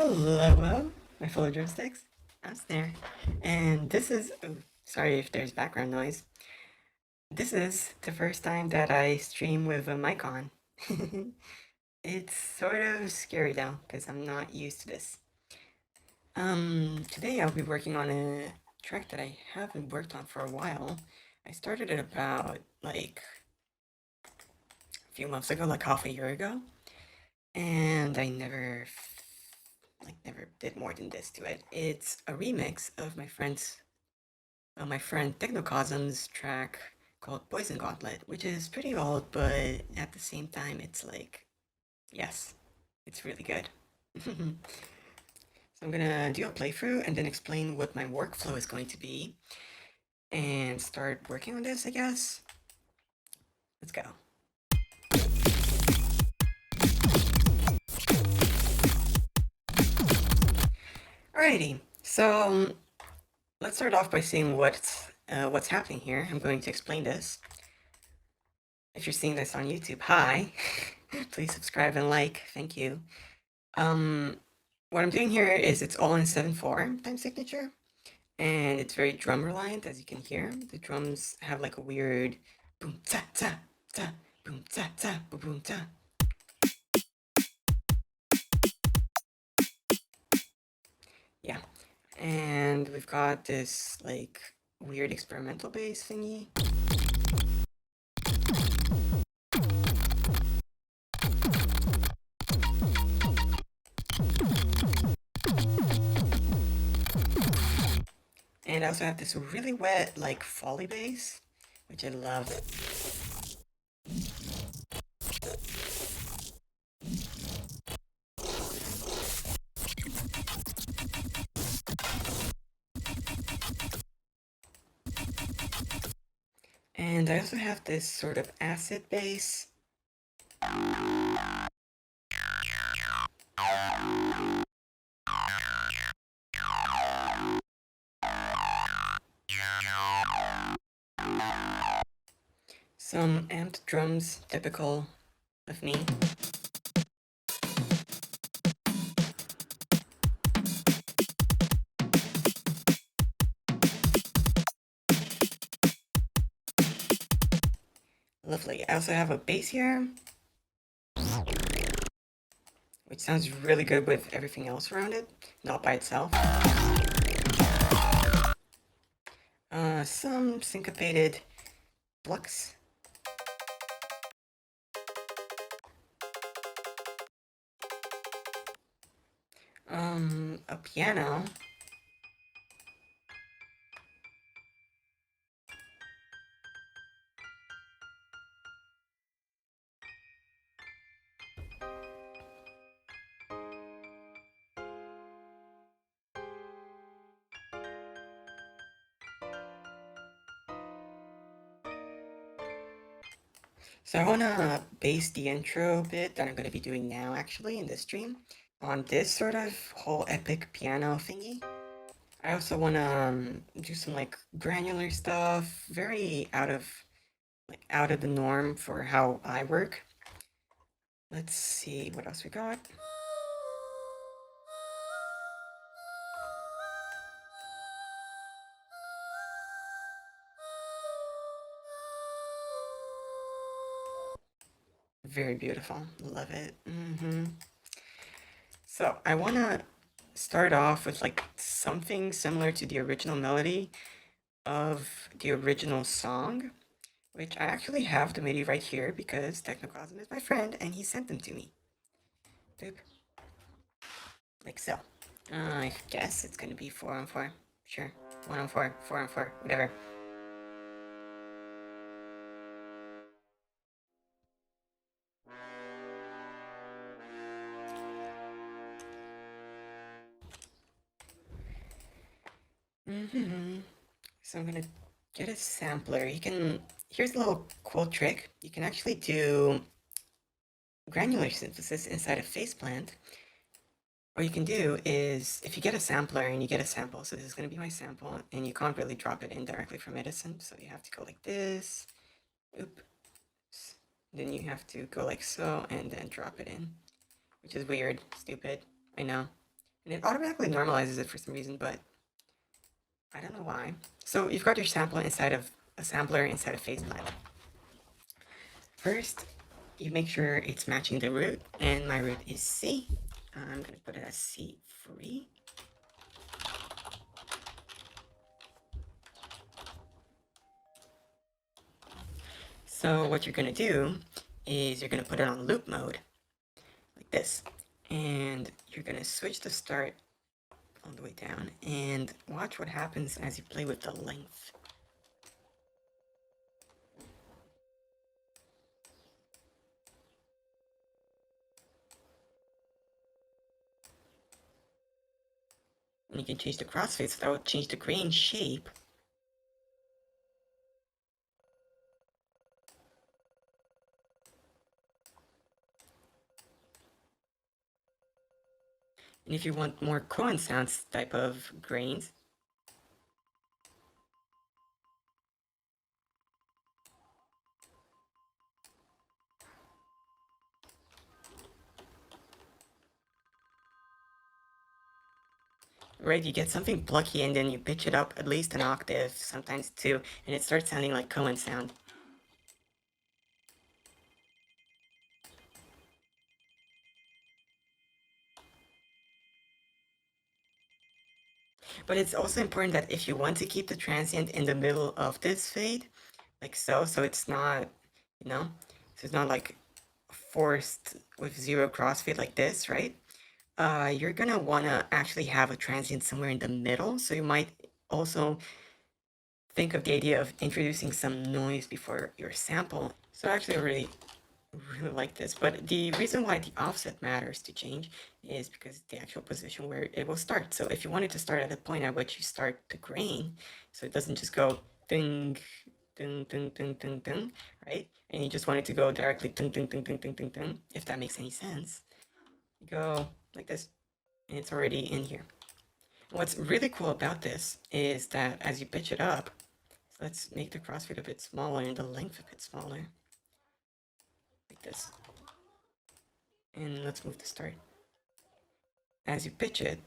Hello, my fellow drumsticks. I'm Snare, and this is. Oh, sorry if there's background noise. This is the first time that I stream with a mic on. It's sort of scary though, because I'm not used to this. Today I'll be working on a track that I haven't worked on for a while. I started it about like a few months ago, like half a year ago, and I never did more than this to it. It's a remix of my friend Technocosm's track called Poison Gauntlet, which is pretty old, but at the same time, it's like, yes, it's really good. So I'm gonna do a playthrough and then explain what my workflow is going to be and start working on this, I guess. Let's go. Alrighty, so let's start off by seeing what's happening here. I'm going to explain this. If you're seeing this on YouTube, hi. Please subscribe and like. Thank you. Um, what I'm doing here is it's all in 7/4 time signature, and it's very drum reliant, as you can hear. The drums have like a weird boom ta ta ta boom ta ta boom boom ta. Yeah, and we've got this like weird experimental bass thingy. And I also have this really wet like foley bass, which I love. And I also have this sort of acid bass. Some amped drums, typical of me. Lovely. I also have a bass here, which sounds really good with everything else around it, not by itself. Some syncopated plucks. A piano. So I want to base the intro bit that I'm going to be doing now, actually, in this stream, on this sort of whole epic piano thingy. I also want to do some like granular stuff, very out of the norm for how I work. Let's see what else we got. Very beautiful. Love it. So I want to start off with like something similar to the original melody of the original song, which I actually have the MIDI right here because Technocosm is my friend and he sent them to me. Boop. Like so. I guess it's gonna be 4 on 4. Sure. 1 on 4, 4 on 4, whatever. So I'm gonna get a sampler. Here's a little cool trick. You can actually do granular synthesis inside a phaseplant. What you can do is, if you get a sampler and you get a sample, so this is going to be my sample, and you can't really drop it in directly from Edison, so you have to go like this, oops, then you have to go like so, and then drop it in, which is weird, stupid, I know. And it automatically normalizes it for some reason, but I don't know why. So you've got your sampler inside of a sampler inside of phaseplant. First, you make sure it's matching the root, and my root is C. I'm gonna put it as C3. So what you're gonna do is you're gonna put it on loop mode, like this. And you're gonna switch the start all the way down, and watch what happens as you play with the length. And you can change the crossfade, so that will change the grain shape. And if you want more koan sounds type of grains, right, you get something plucky and then you pitch it up at least an octave, sometimes two, and it starts sounding like koan sound. But it's also important that if you want to keep the transient in the middle of this fade, like so it's not, you know, so it's not like forced with zero crossfade like this, right? You're gonna wanna actually have a transient somewhere in the middle, so you might also think of the idea of introducing some noise before your sample. So actually I really like this, but the reason why the offset matters to change is because the actual position where it will start. So if you wanted to start at the point at which you start the grain, so it doesn't just go ding, ding, ding, ding, ding, ding, right? And you just want it to go directly ding, ding, ding, ding, ding, ding, ding, if that makes any sense. You go like this, and it's already in here. What's really cool about this is that as you pitch it up, so let's make the crossfade a bit smaller and the length a bit smaller, like this. And let's move the start. As you pitch it,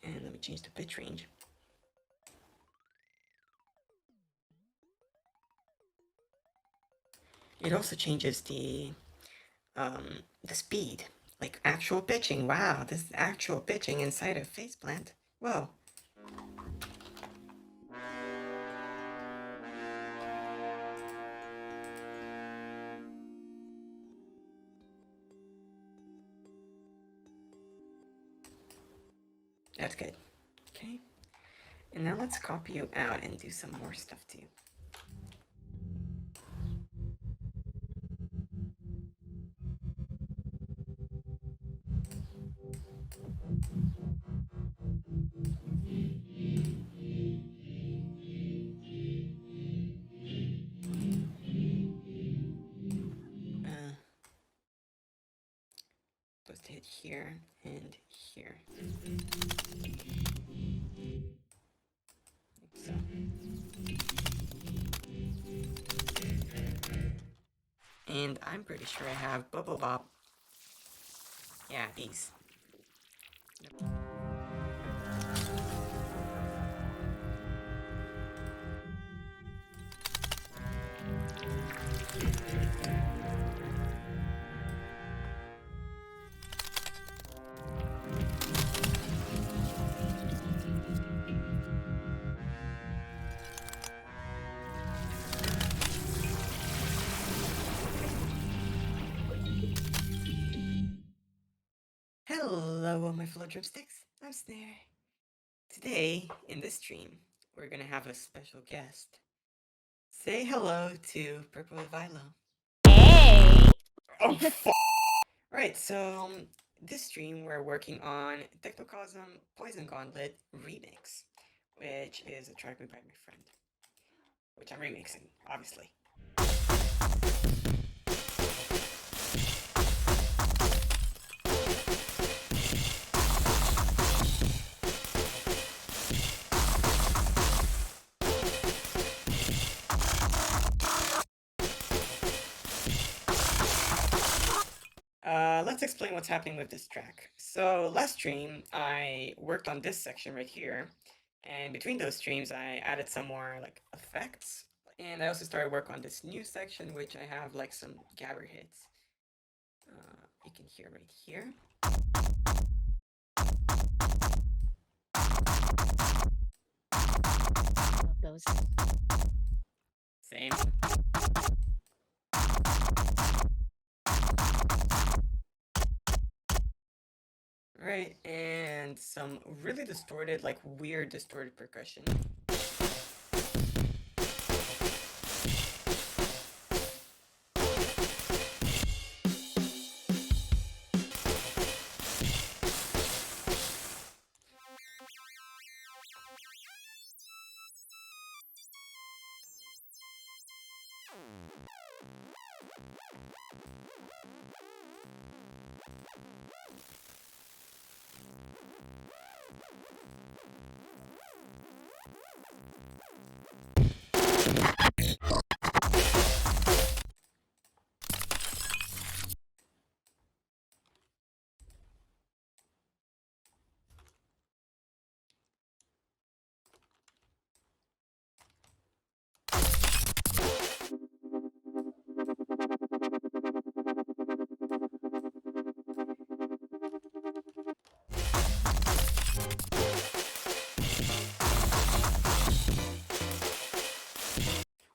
and let me change the pitch range. It also changes the speed, like actual pitching. Wow, this is actual pitching inside of phaseplant. Whoa. That's good. Okay. And now let's copy you out and do some more stuff too. Supposed to hit here and here. Like so. And I'm pretty sure I have Bubble Bop. Yeah, these. Yep. Hello, all my fellow dripsticks. I'm Snare. Today, in this stream, we're gonna have a special guest. Say hello to Purple Vilo. Hey! Oh, right, so this stream we're working on Technocosm Poison Gauntlet Remix, which is a track made by my friend, which I'm remixing, obviously. Let's explain what's happening with this track. So last stream, I worked on this section right here, and between those streams, I added some more like effects, and I also started work on this new section, which I have like some gabber hits. You can hear right here. Love those. Same. Right, and some really distorted, like weird distorted percussion.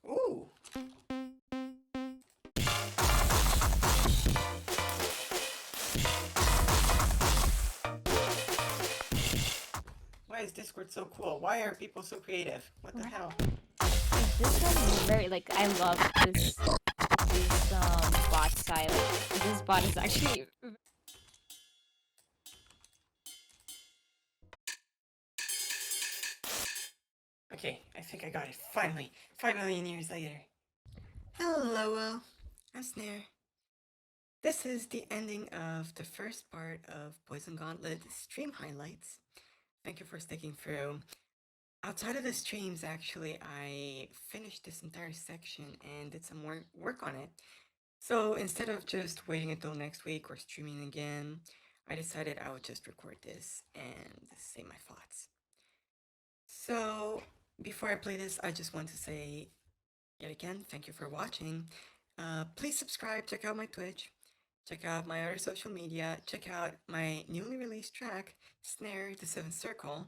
Ooh! Why is Discord so cool? Why are people so creative? What the hell? This one is very like I love this bot side. Like, this bot is actually Okay, I think I got it. Finally! 5 million years later. Hello, I'm Snare. This is the ending of the first part of Poison Gauntlet stream highlights. Thank you for sticking through. Outside of the streams, actually, I finished this entire section and did some work on it. So instead of just waiting until next week or streaming again, I decided I would just record this and say my thoughts. So before I play this, I just want to say yet again, thank you for watching. Please subscribe, check out my Twitch, check out my other social media, check out my newly released track, Snare, the Seventh Circle,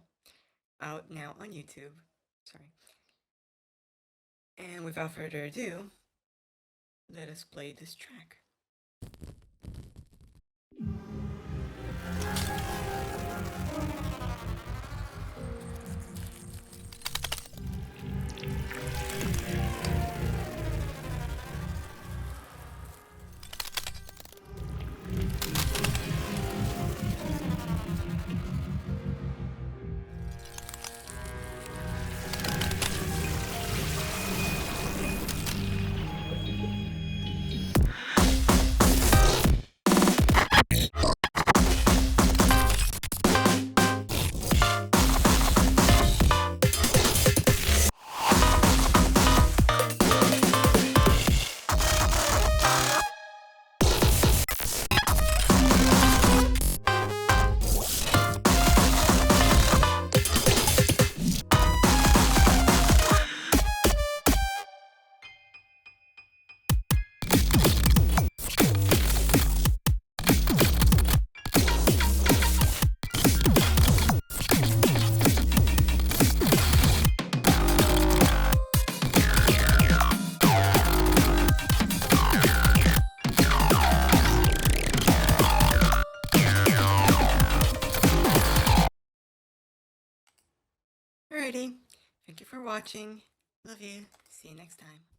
out now on YouTube. Sorry. And without further ado, let us play this track. Alrighty, thank you for watching. Love you. See you next time.